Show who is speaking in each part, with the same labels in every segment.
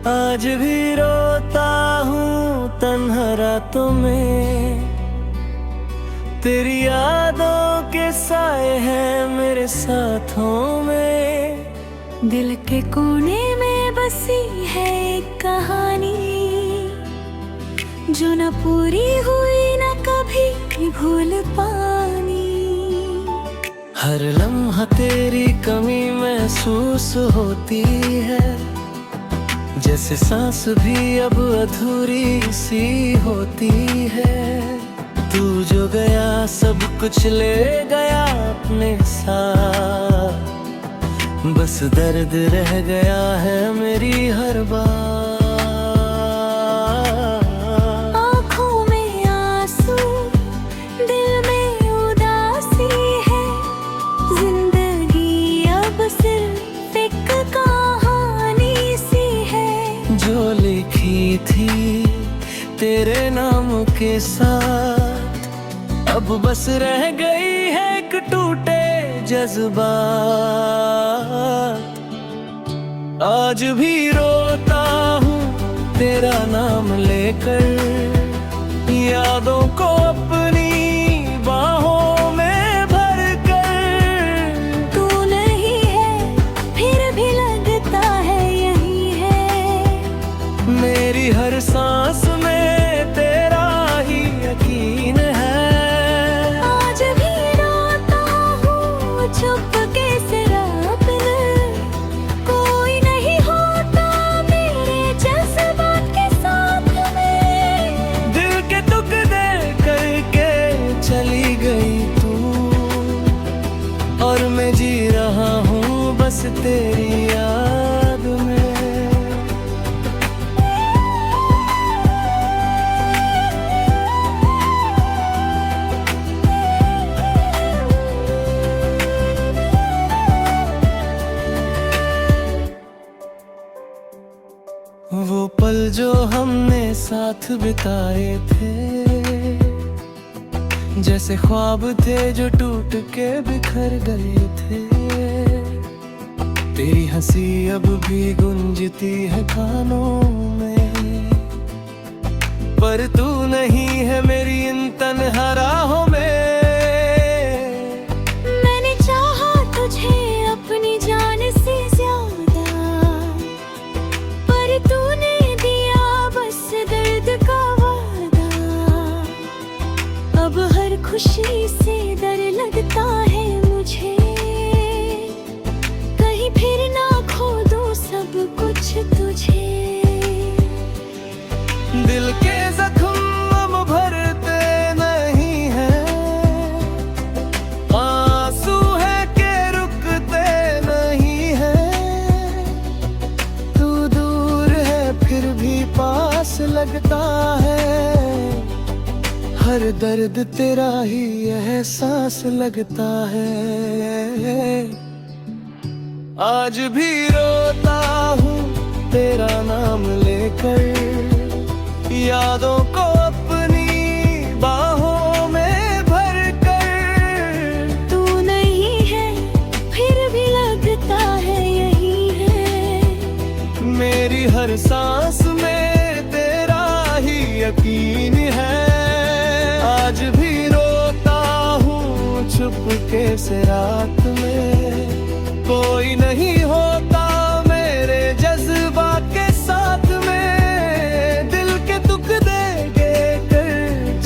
Speaker 1: आज भी रोता हूँ तन्हा रातों में, तेरी यादों के साए हैं मेरे साथों में।
Speaker 2: दिल के कोने में बसी है एक कहानी, जो न पूरी हुई न कभी भूल पानी।
Speaker 1: हर लम्हा तेरी कमी महसूस होती है, जैसे सांस भी अब अधूरी सी होती है। तू जो गया सब कुछ ले गया अपने साथ, बस दर्द रह गया है मेरी हर बात।
Speaker 2: आँखों में आंसू, दिल में उदासी है, जिंदगी अब सिर्फ एक कहानी सी है, जो
Speaker 1: लिखी थी तेरे नाम के साथ, अब बस रह गई है एक टूटे जज्बात। आज भी रोता हूँ तेरा नाम लेकर, यादों को अपनी बाहों में भर कर।
Speaker 2: तू नहीं है फिर भी लगता है यही है,
Speaker 1: मेरी हर सांस में तेरा ही यकीन है।
Speaker 2: आज भी रोता हूँ चुपके से रात में, कोई नहीं होता मेरे जज्बात के साथ में।
Speaker 1: दिल के टुकड़े करके चली गई तू, और मैं जी रहा हूँ बस तेरी याद में। वो पल जो हमने साथ बिताए थे, जैसे ख्वाब थे जो टूट के बिखर गए थे। तेरी हंसी अब भी गूंजती है कानों में, पर तू नहीं है मेरी इन तन्हा राहों में।
Speaker 2: मैंने चाहा तुझे अपनी जान से ज्यादा, पर तूने दिया बस दर्द का वादा। अब हर खुशी से डर लगता है मुझे, कहीं फिर ना खो दूं सब कुछ तुझे।
Speaker 1: दिल के जख्म अब भरते नहीं हैं, आंसू है के रुकते नहीं हैं। तू दूर है फिर भी पास लगता है, हर दर्द तेरा ही एहसास लगता है। आज भी रोता हूँ तेरा नाम लेकर, यादों को अपनी बाहों में भर कर।
Speaker 2: तू नहीं है फिर भी लगता है यही है,
Speaker 1: मेरी हर सांस में तेरा ही यकीन है। आज भी रोता हूँ चुपके से रात में, कोई नहीं होता मेरे जज्बात के साथ में। दिल के टुकड़े कर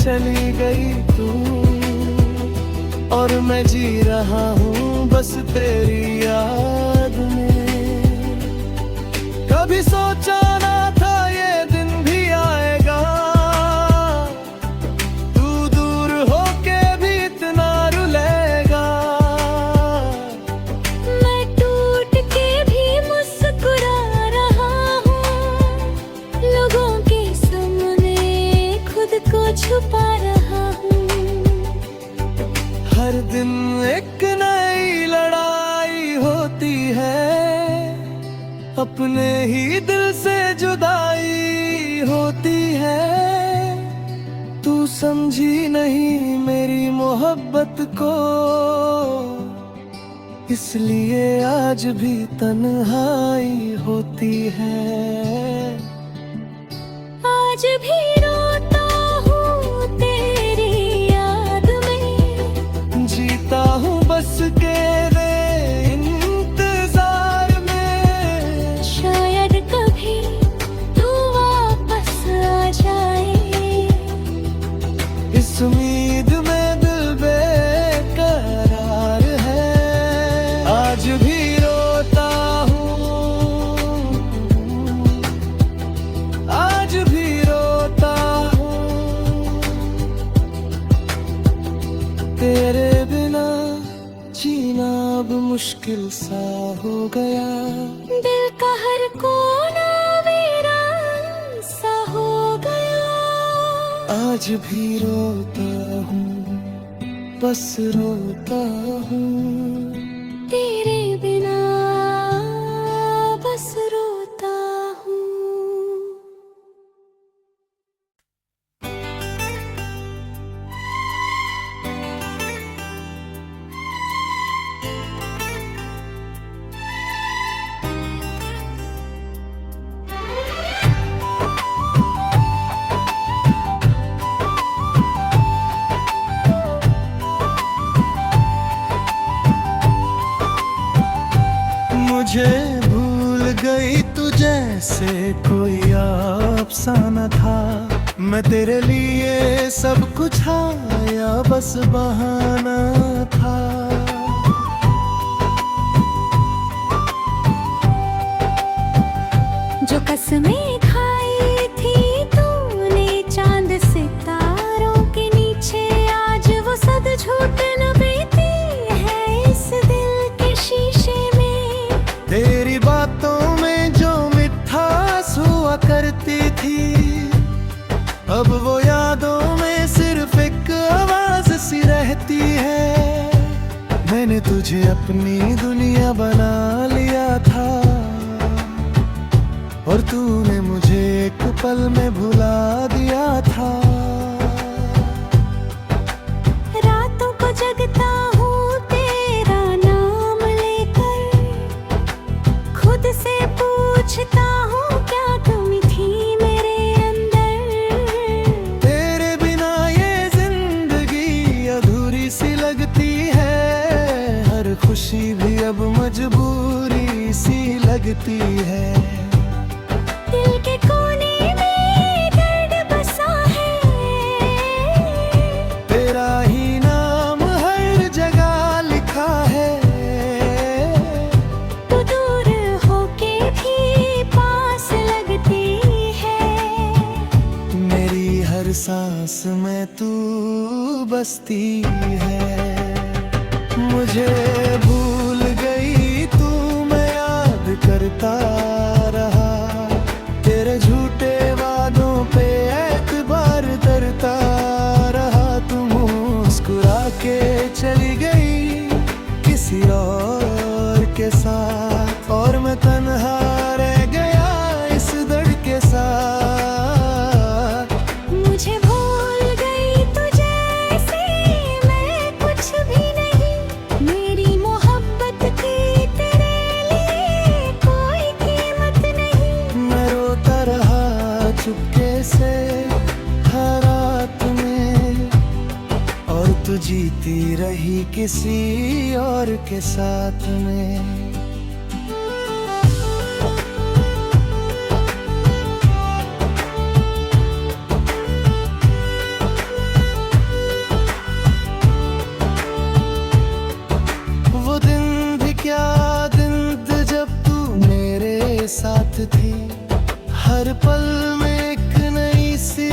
Speaker 1: चली गई तू, और मैं जी रहा हूँ बस तेरी याद में। कभी सोचा ना था ये दिन भी आएगा, तू दूर होके भी इतना रुलेगा।
Speaker 2: मैं टूट के भी मुस्कुरा रहा हूँ, लोगों के सामने खुद को छुपा रहा हूँ।
Speaker 1: हर दिन एक नई लड़ाई होती है, अपने ही दिल से जुदाई होती है। तू समझी नहीं मेरी मोहब्बत को, इसलिए आज भी तन्हाई होती है।
Speaker 2: आज भी रोता हूँ तेरी याद में,
Speaker 1: जीता हूँ बस तेरे इंतजार में।
Speaker 2: शायद कभी तू वापस आ जाए,
Speaker 1: इस उम्मीद में दिल बेकरार है। आज भी रोता हूँ, आज भी रोता हूँ, तेरे बिना जीना अब मुश्किल सा हो गया।
Speaker 2: दिल का हर कोना वीरान सा हो गया।
Speaker 1: आज भी रोता हूँ, बस रोता हूँ,
Speaker 2: तेरे बिना बस रोता हूँ।
Speaker 1: मुझे भूल गई तू जैसे कोई अफसाना था। मैं तेरे लिए सब कुछ आया, बस बहाना था।
Speaker 2: जो कसमें खाई थी तूने चांद सितारों के नीचे, आज वो सब झूठ न बीती है इस दिल के शीशे में।
Speaker 1: तेरी बातों में जो मिठास हुआ करती थी, अब वो यादों में सिर्फ एक आवाज सी रहती है। मैंने तुझे अपनी दुनिया बना लिया था, और तूने मुझे एक पल में भुला दिया था।
Speaker 2: रातों को जगता हूँ तेरा नाम लेकर, खुद से पूछता हूँ क्या कमी थी मेरे अंदर।
Speaker 1: तेरे बिना ये जिंदगी अधूरी सी लगती है, हर खुशी भी अब मजबूरी सी लगती है।
Speaker 2: दिल के कोने में दर्द बसा है,
Speaker 1: तेरा ही नाम हर जगह लिखा है।
Speaker 2: तू दूर होके भी पास लगती है,
Speaker 1: मेरी हर सांस में तू बसती है। मुझे भूल गई तू, मैं याद करता रहा। तेरे झूठे वादों पे एतबार करता रहा। तू मुस्कुरा के चली गई किसी और के साथ, और मैं तन्हा रह गया इस दर्द के साथ।
Speaker 2: मुझे भूल गई तू जैसे मैं कुछ भी नहीं, मेरी मोहब्बत की तेरे लिए कोई कीमत नहीं।
Speaker 1: मैं रोता रहा चुपके से हर रात में, और तू जीती रही किसी और के साथ में। वो दिन भी क्या दिन थे जब तू मेरे साथ थी। हर पल में एक नई सी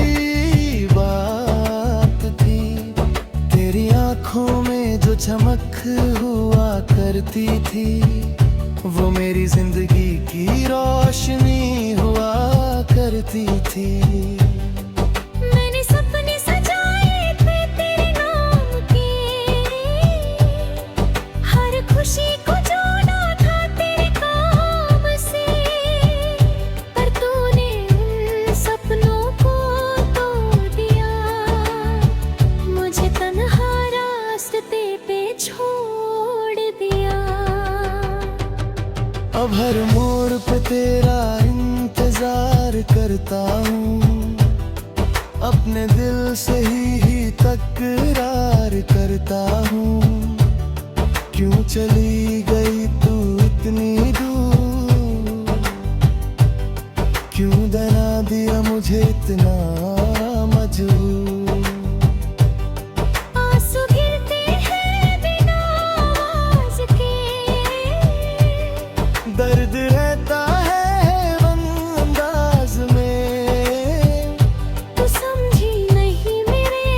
Speaker 1: बात थी। तेरी आंखों में जो चमक हुआ करती थी, वो मेरी जिंदगी की रोशनी हुआ करती थी।
Speaker 2: मैंने सपने सजाए थे तेरे नाम के, हर खुशी को जोड़ा था तेरे काम से, पर तूने उन सपनों को तोड़ दिया, मुझे तन्हा रास्ते पे छोड़ दिया।
Speaker 1: मोड़ पे तेरा इंतजार करता हूँ, अपने दिल से ही तकरार करता हूँ। क्यों चली गई तू इतनी दूर, क्यों बना दिया मुझे इतना मजबूर।
Speaker 2: आंसू गिरते हैं बिना आवाज के,
Speaker 1: दर्द रहता है अंदाज में।
Speaker 2: तू समझी नहीं मेरे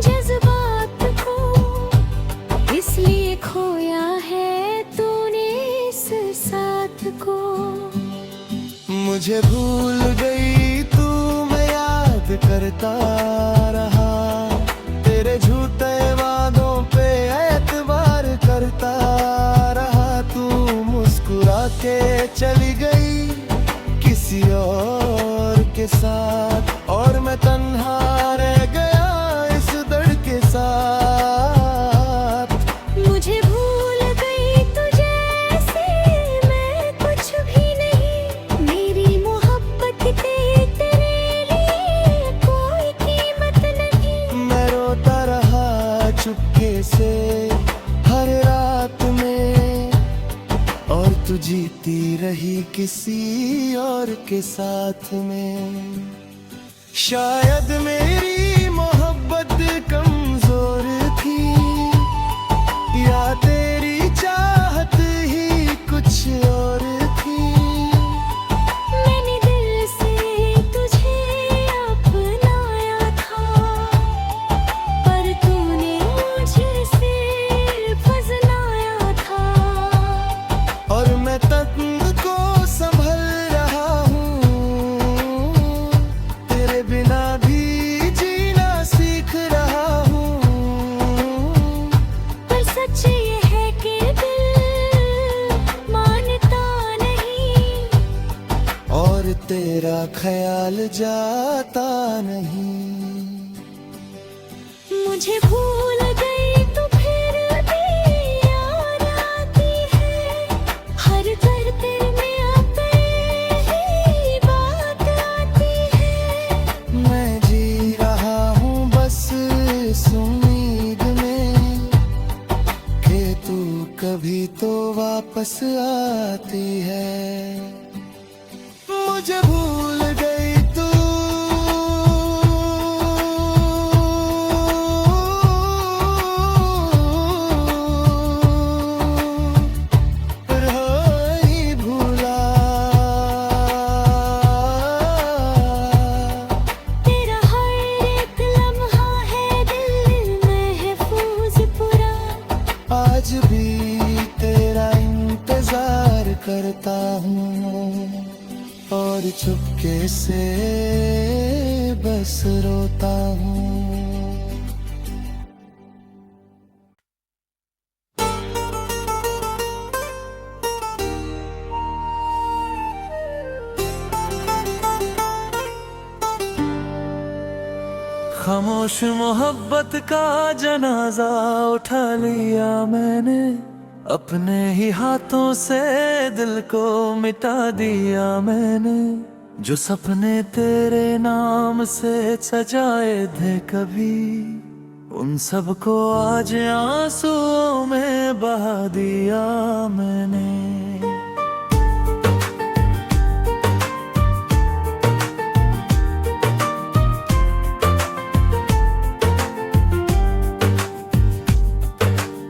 Speaker 2: जज्बात को, इसलिए खोया है तूने इस साथ को।
Speaker 1: मुझे भूल गई तू, मैं याद करता रहा, तेरे झूठे वादों पे एतबार करता रहा। तू मुस्कुरा के चली गई किसी और के साथ, और मैं तन्हा रह गया इस दर्द के साथ।
Speaker 2: मुझे भूल गई तू जैसे मैं कुछ भी नहीं, मेरी मोहब्बत की तेरे लिए कोई कीमत नहीं।
Speaker 1: मैं रोता रहा चुपके से हर रात में, और तू जीती रही किसी और के साथ में। शायद मेरी मोहब्बत कमजोर थी, या तेरी चाहत ही कुछ और थी।
Speaker 2: मैंने दिल से तुझे अपनाया था, पर तूने मुझसे फजलाया था।
Speaker 1: और मैं तंग को संभल रहा हूँ, तेरे बिना भी जीना सीख रहा हूँ।
Speaker 2: पर सच ये है कि दिल मानता नहीं,
Speaker 1: और तेरा ख्याल जाता नहीं।
Speaker 2: मुझे भूल गई तो फिर भी याद आती है, हर करते में अपनी बात आती है।
Speaker 1: मैं जी रहा हूँ बस इस उम्मीद में कि तू कभी तो वापस आती है। मुझे भूल गई तू, पर हो ही भूला।
Speaker 2: तेरा हर एक लम्हा है दिल महफूज पूरा,
Speaker 1: आज भी तेरा इंतजार करता हूँ, और चुपके से बस रोता हूँ। खामोश मोहब्बत का जनाजा उठा लिया मैंने, अपने ही हाथों से दिल को मिटा दिया मैंने। जो सपने तेरे नाम से सजाए थे कभी, उन सबको आज आंसुओं में बहा दिया मैंने।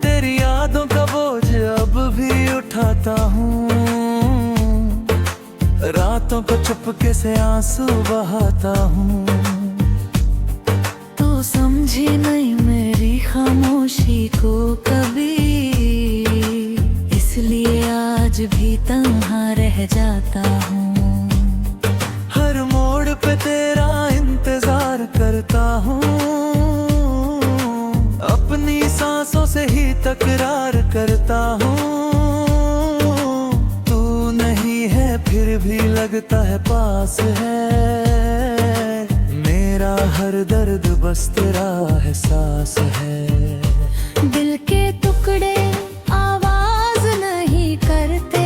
Speaker 1: तेरी यादों का बोझ अब भी उठाता हूँ, रातों को चुपके से आंसू बहाता हूँ।
Speaker 2: तो समझी नहीं मेरी खामोशी को कभी, इसलिए आज भी तन्हा रह जाता हूँ।
Speaker 1: हर मोड़ पे तेरा इंतजार करता हूँ, अपनी सांसों से ही तकरार करता हूँ। तू नहीं है फिर भी लगता है पास है, मेरा हर दर्द बस तेरा एहसास है।
Speaker 2: दिल के टुकड़े आवाज नहीं करते,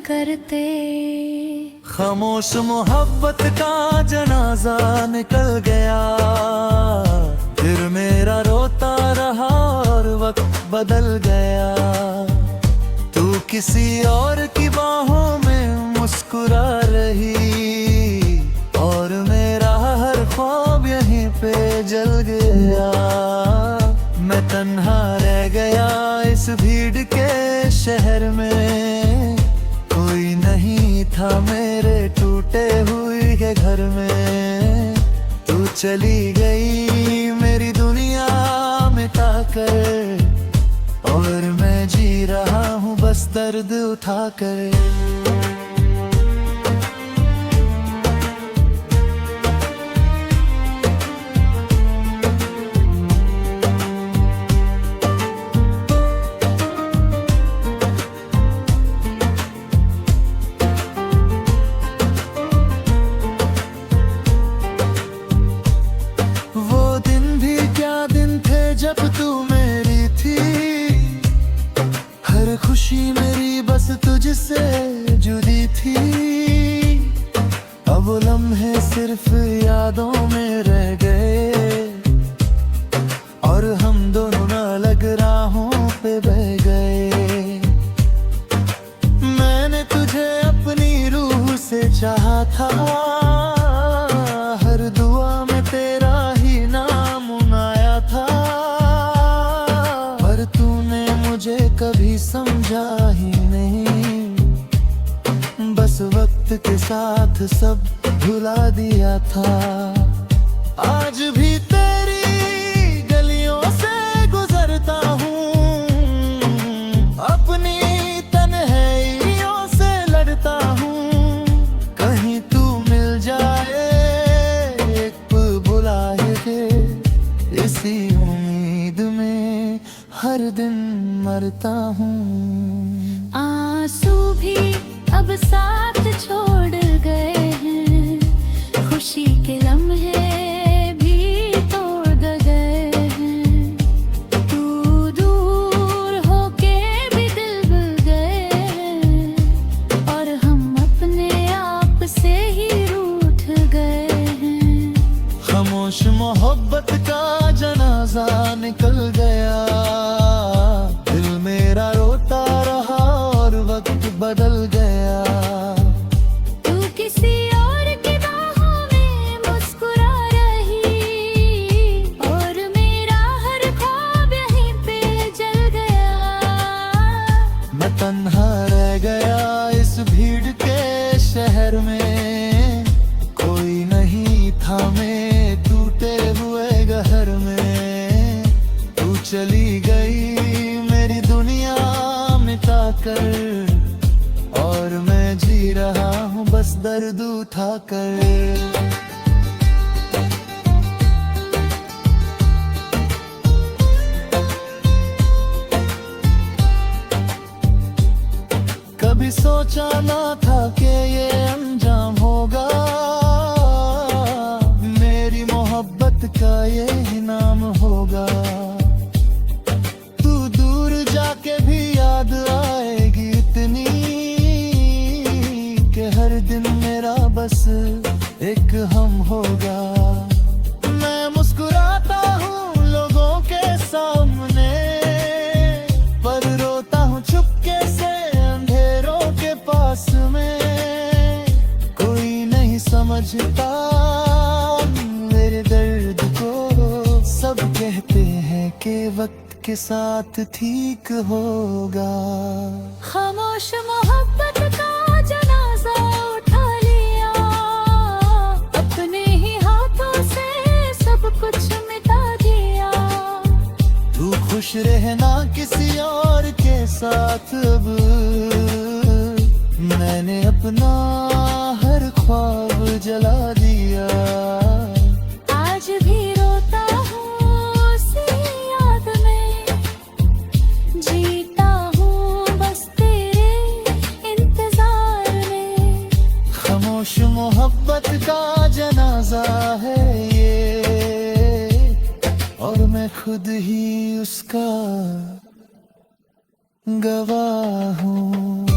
Speaker 2: करते।
Speaker 1: खामोश मोहब्बत का जनाजा निकल गया, फिर मेरा रोता रहा और वक्त बदल गया। तू किसी और की बाहों में मुस्कुरा रही और मेरा हर ख्वाब यहीं पे जल गया। मैं तन्हा रह गया इस भीड़ के शहर में, कोई नहीं था मेरे टूटे हुए के घर में। तू चली गई मेरी दुनिया मिटा कर, और मैं जी रहा हूँ बस दर्द उठा कर। जब तू मेरी थी, हर खुशी मेरी बस तुझसे जुड़ी थी। अब वो लम्हे सिर्फ यादों में रह गए, और हम दोनों अलग राहों पे बह गए। मैंने तुझे अपनी रूह से चाहा था, हर दुआ में तेरा ही नाम आया था। मुझे कभी समझा ही नहीं, बस वक्त के साथ सब भुला दिया था। आज भी तेरी गलियों से गुजरता हूँ, अपनी तन्हाइयों से लड़ता हूँ। कहीं तू मिल जाए एक बुलाए के, इसी उम्मीद में हर दिन मरता हूँ।
Speaker 2: आंसू भी अब साथ छोड़ गए हैं, खुशी के लम्हे भी तोड़ गए हैं। तू दूर होके भी दिल भूल गए हैं, और हम अपने आप से ही रूठ गए हैं।
Speaker 1: खामोश मोहब्बत का जनाजा निकल गया, मेरा रोता रहा और वक्त बदल गया।
Speaker 2: तू किसी और की बाहों में मुस्कुरा रही, और मेरा हर ख्वाब यहीं पे जल गया।
Speaker 1: मैं तन्हा रह गया इस भीड़ के शहर में, कोई नहीं था मैं टूटे हुए घर में। तू चली गई मेरी दुनिया मिटा कर, और मैं जी रहा हूँ बस दर्द उठा कर। कभी सोचा ना था कि ये अंजाम होगा, मेरी मोहब्बत का ये नाम होगा। जाके भी याद आएगी इतनी, कि हर दिन मेरा बस एक हम होगा। मैं मुस्कुराता हूँ लोगों के सामने, पर रोता हूँ चुपके से अंधेरों के पास में। कोई नहीं समझता मेरे दर्द को, सब कहते हैं कि वक्त के साथ ठीक होगा।
Speaker 2: खामोश मोहब्बत का जनाजा उठा लिया, अपने ही हाथों से सब कुछ मिटा दिया।
Speaker 1: तू खुश रहना किसी और के साथ, अब मैंने अपना हर ख्वाब जला दिया।
Speaker 2: आज भी रोता हूँ उसी याद में, जीता हूँ बस तेरे इंतजार में।
Speaker 1: खामोश मोहब्बत का जनाजा है ये, और मैं खुद ही उसका गवाह हूँ।